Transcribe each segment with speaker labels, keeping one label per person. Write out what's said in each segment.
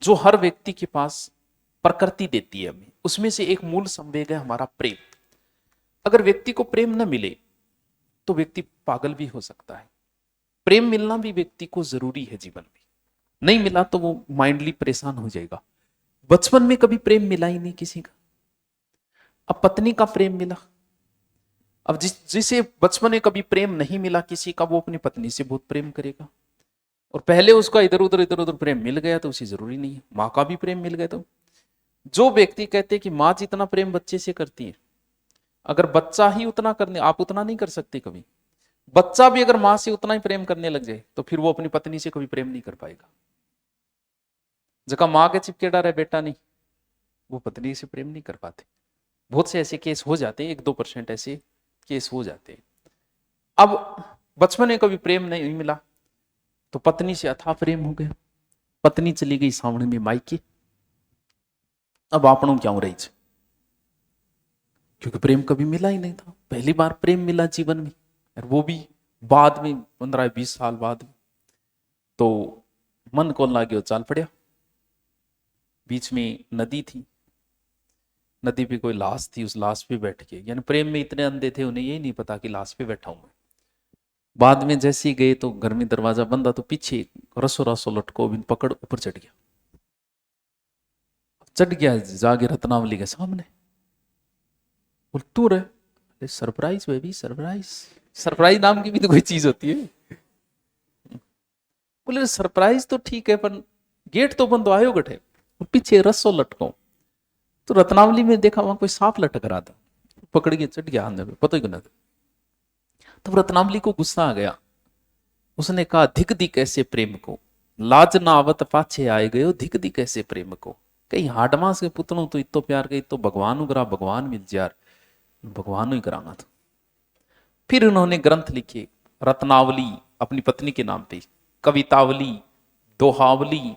Speaker 1: जो हर व्यक्ति के पास प्रकृति देती है हमें, उसमें से एक मूल संवेग है हमारा प्रेम। अगर व्यक्ति को प्रेम न मिले तो व्यक्ति पागल भी हो सकता है। प्रेम मिलना भी व्यक्ति को जरूरी है जीवन में, नहीं मिला तो वो माइंडली परेशान हो जाएगा। बचपन में कभी प्रेम मिला ही नहीं किसी का, अब पत्नी का प्रेम मिला। अब जिसे बचपन में कभी प्रेम नहीं मिला किसी का, वो अपनी पत्नी से बहुत प्रेम करेगा। और पहले उसका इधर उधर प्रेम मिल गया तो उसे जरूरी नहीं है, माँ का भी प्रेम मिल गया। तो जो व्यक्ति कहते हैं कि माँ जितना प्रेम बच्चे से करती है, अगर बच्चा ही उतना करने, आप उतना नहीं कर सकते कभी, बच्चा भी अगर माँ से उतना ही प्रेम करने लग जाए तो फिर वो अपनी पत्नी से कभी प्रेम नहीं कर पाएगा। जगह माँ के चिपके डर है बेटा नहीं, वो पत्नी से प्रेम नहीं कर पाते। बहुत से ऐसे केस हो जाते हैं, 1-2% ऐसे केस हो जाते हैं। अब बचपन में कभी प्रेम नहीं मिला तो पत्नी से अथाह प्रेम हो गया, पत्नी चली गई सावण में मायके, अब आपनों क्या हो रही है, क्योंकि प्रेम कभी मिला ही नहीं था, पहली बार प्रेम मिला जीवन में, और वो भी बाद में 15-20 साल बाद। तो मन को लागे चाल पड़ा। बीच में नदी थी, नदी पे कोई लाश थी, उस लाश पे बैठ के, यानी प्रेम में इतने अंधे थे उन्हें यही नहीं पता कि लाश पे बैठा हूं मैं। बाद में जैसे ही गए तो घर में दरवाजा बंद था, तो पीछे रसो रसो लटको बिन पकड़ ऊपर चढ़ गया जागे रत्नावली के सामने। बोल तू रहे, सरप्राइज बेबी सरप्राइज, सरप्राइज नाम की भी तो कोई चीज होती है। बोले सरप्राइज तो ठीक है पर गेट तो बंद आयो गठे, पीछे रस्सो लटको। तो रत्नावली में देखा वहां कोई सांप लटक रहा था, पकड़ के चढ़ गया अंदर, पता ही नहीं। तब रत्नावली को गुस्सा आ गया, उसने कहा धिक दी कैसे प्रेम को, लाज ना आवत पाछे आए गयो, धिक दी कैसे प्रेम को। कहीं हाडमास के पुतलों तो इतो प्यार गई तो भगवान उगरा भगवान मिल यार, भगवान ही कराना था। फिर उन्होंने ग्रंथ लिखे, रत्नावली अपनी पत्नी के नाम पे, कवितावली, दोहावली,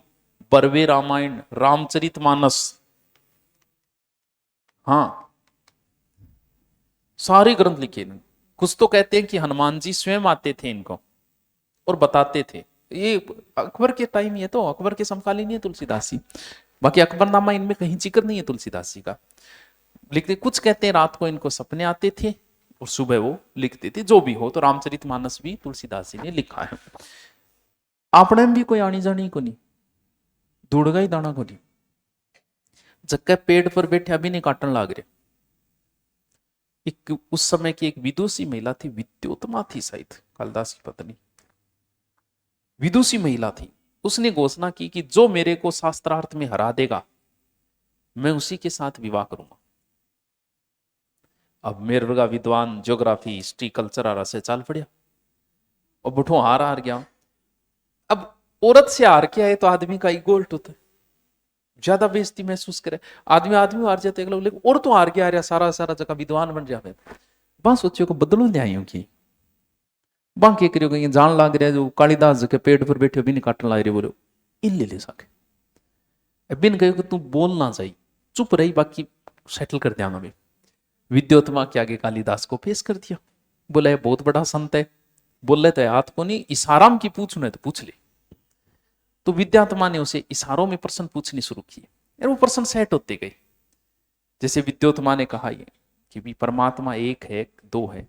Speaker 1: बरवे रामायण, रामचरितमानस, हाँ सारे ग्रंथ लिखे इन्होंने। कुछ तो कहते हैं कि हनुमान जी स्वयं आते थे इनको और बताते थे। ये अकबर के टाइम, ये तो अकबर के समकालीन है तुलसीदास जी, बाकी अकबरनामा इनमें कहीं जिक्र नहीं है तुलसीदास जी का। लिखते कुछ कहते हैं रात को इनको सपने आते थे और सुबह वो लिखते थे, जो भी हो। तो रामचरितमानस भी तुलसीदास जी ने लिखा है। आपने भी कोई आनी जानी को नहीं, दूड़गा ही दाना को नहीं, जक्के पेड़ पर बैठे अभी नहीं काटन लाग रहे। एक उस समय की एक विदुषी महिला थी, विद्योतमा थी शायद, कालिदास की पत्नी, विदुषी महिला थी। उसने घोषणा की कि जो मेरे को शास्त्रार्थ में हरा देगा मैं उसी के साथ विवाह करूंगा। अब मेरे का विद्वान ज्योग्राफी हिस्ट्री कल्चर आ से चाल पड़िया और बुठो हार गया। अब औरत से हार के आए तो आदमी का ईगो उल्ट होता है, ज्यादा बेइज्जती महसूस करे। आदमी आदमी हार जाते हैं, लेकिन और तो हार गया, आ रहा सारा सारा जगह विद्वान बन जाए। बस सोचियो को बदलो ले आई की बाकी करियो कहीं जान लाग रहा जो कालिदास के पेड़ पर बैठे बिन काटन लाग रहे, बोलो इन ले सके बिन कहो कि तू बोल ना चाहिए, चुप रही, बाकी सेटल कर दिया मैं। विद्योत्मा के आगे कालिदास को पेश कर दिया, बोला ये बहुत बड़ा संत है, बोल रहे थे हाथ को नहीं, इशाराम की पूछ तो पूछ ले। तो विद्यात्मा ने उसे इशारों में प्रश्न पूछने शुरू किए और वो प्रश्न सेट होते गए। जैसे विद्योत्मा ने कहा ये कि भी परमात्मा एक है दो है,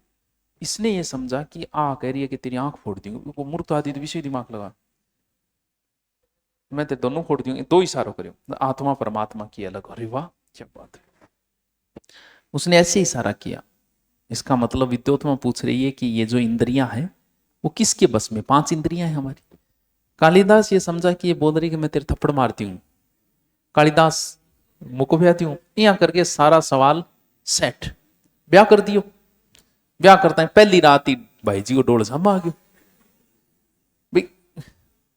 Speaker 1: इसने ये समझा कि आ कह रही है कि तेरी आंख फोड़ दूंगी, वो मूर्ख आदि तो विषय दिमाग लगा, मैं तो दोनों फोड़ दूंगी, दो इशारों करो, आत्मा परमात्मा की अलग। अरे वाह क्या बात है, उसने ऐसे इशारा किया। इसका मतलब विद्योत्मा पूछ रही है कि ये जो इंद्रियां हैं वो किसके बस में, 5 इंद्रियां हैं हमारी। कालिदास ये समझा कि ये बोल रही कि मैं तेरे थप्पड़ मारती हूं, कालिदास मुको ब्याती हूं, यहां करके सारा सवाल सेट, ब्याह कर दियो। ब्याह करता है पहली रात ही भाई जी को डोल सामा आ गयो। भाई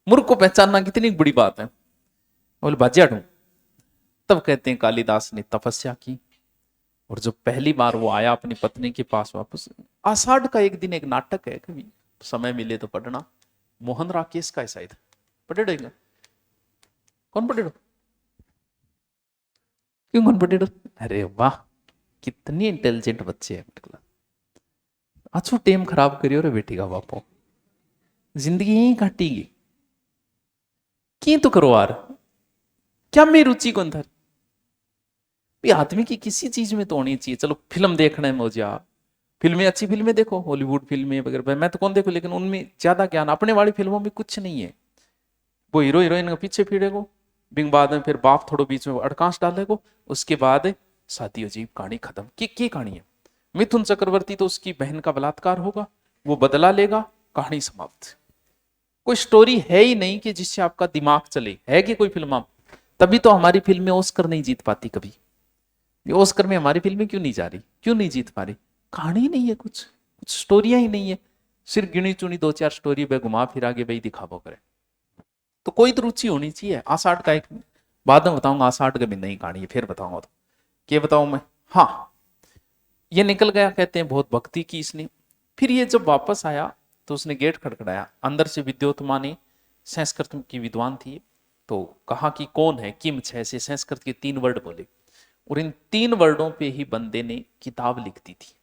Speaker 1: मूर्ख को पहचानना कितनी बड़ी बात है, बोले बाजिया ढूं। तब कहते हैं कालिदास ने तपस्या की, और जब पहली बार वो आया अपनी पत्नी के पास वापस, आषाढ़ का एक दिन एक नाटक है, कभी समय मिले तो पढ़ना, मोहन राकेश का है शायद, पढ़े रहेगा। कौन पढ़े, क्यों कौन पढ़े? अरे वाह कितनी इंटेलिजेंट बच्चे हैं, अच्छो टेम खराब करियो रे बेटी का बापो, जिंदगी यही काटेगी की तो करो यार। क्या मेरी रुचि कौन था भाई? आदमी की किसी चीज में तो होनी चाहिए। चलो फिल्म देखने में हो जा, फिल्में, अच्छी फिल्में देखो, हॉलीवुड फिल्में वगैरह, मैं तो कौन देखो, लेकिन उनमें ज्यादा ज्ञान, अपने वाली फिल्मों में कुछ नहीं है। वो हीरो हीरोइन के पीछे फिरेगो, बिंग बाद में फिर बाप थोड़ो बीच में अड़काश डालेगो, उसके बाद शादी अजीब, कहानी खत्म। की कहानी है? मिथुन चक्रवर्ती तो उसकी बहन का बलात्कार होगा, वो बदला लेगा, कहानी समाप्त। कोई स्टोरी है ही नहीं कि जिससे आपका दिमाग चले, है कि कोई फिल्म? तभी तो हमारी फिल्में ऑस्कर नहीं जीत पाती कभी। ये ऑस्कर में हमारी फिल्में क्यों नहीं जा रही, क्यों नहीं जीत पा रही? कहानी ही नहीं है, कुछ कुछ स्टोरियां ही नहीं है, सिर्फ गिनी चुनी दो चार स्टोरी पे घुमा फिरा के भाई दिखावो करे। तो कोई तो रुचि होनी चाहिए। आषाढ़ का एक बाद में बताऊंगा, आषाढ़ का भी नई कहानी है, फिर बताऊंगा। तो क्या बताऊं मैं? हाँ, ये निकल गया, कहते हैं बहुत भक्ति की इसने। फिर ये जब वापस आया तो उसने गेट खड़खड़ाया, अंदर से विद्योत्मा ने, संस्कृत की विद्वान थी, तो कहा कि कौन है, किम छे, ऐसे संस्कृत के 3 वर्ड बोले, और इन 3 वर्डों पे ही बंदे ने किताब लिख दी थी।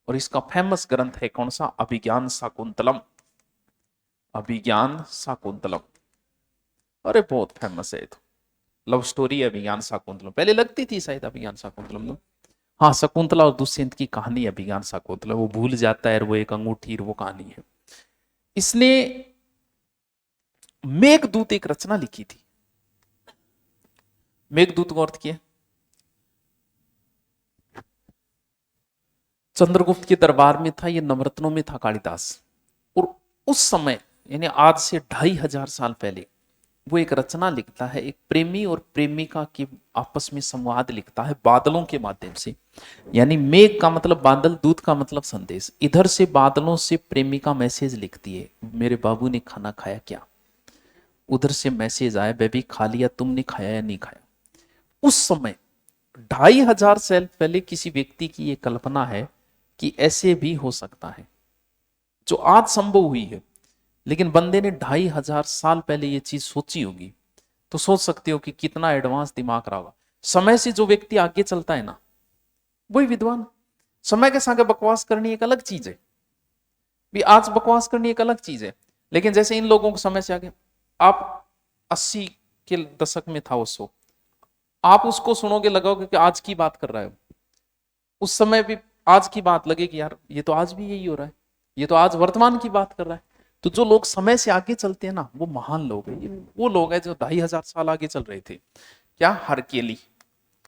Speaker 1: और इसका फेमस ग्रंथ है कौन सा? अभिज्ञान शाकुंतलम। अभिज्ञान शाकुंतलम, अरे बहुत फेमस है। तो लव स्टोरी है अभिज्ञान शाकुंतलम, पहले लगती थी शायद अभिज्ञान शाकुंतलम तो। हाँ, शकुंतला और दुष्यंत की कहानी है अभिज्ञान शाकुंतलम। वो भूल जाता है, वो एक अंगूठी, वो कहानी है। इसने मेघदूत एक रचना लिखी थी। मेघदूत का अर्थ क्या है? चंद्रगुप्त के दरबार में था, ये नवरत्नों में था कालिदास। और उस समय यानी आज से 2500 साल पहले वो एक रचना लिखता है, एक प्रेमी और प्रेमिका के आपस में संवाद लिखता है बादलों के माध्यम से। यानी मेघ का मतलब बादल, दूत का मतलब संदेश। इधर से बादलों से प्रेमिका मैसेज लिखती है, मेरे बाबू ने खाना खाया क्या? उधर से मैसेज आया, बेबी खा लिया, तुमने खाया या नहीं खाया? उस समय 2500 साल पहले किसी व्यक्ति की ये कल्पना है कि ऐसे भी हो सकता है, जो आज संभव हुई है। लेकिन बंदे ने 2500 साल पहले ये चीज सोची होगी, तो सोच सकते हो कि कितना एडवांस दिमाग रहा होगा। समय से जो व्यक्ति आगे चलता है ना, वही विद्वान। समय के साथ बकवास करनी एक अलग चीज है, भी आज बकवास करनी एक अलग चीज है। लेकिन जैसे इन लोगों को समय से आगे, आप 80 के दशक में था वो शो, आप उसको सुनोगे लगाओगे कि आज की बात कर रहा है, उस समय भी आज की बात लगेगी, यार ये तो आज भी यही हो रहा है, ये तो आज वर्तमान की बात कर रहा है। तो जो लोग समय से आगे चलते हैं ना, वो महान लोग हैं। वो लोग हैं जो 2500 साल आगे चल रहे थे। क्या? हरकेली,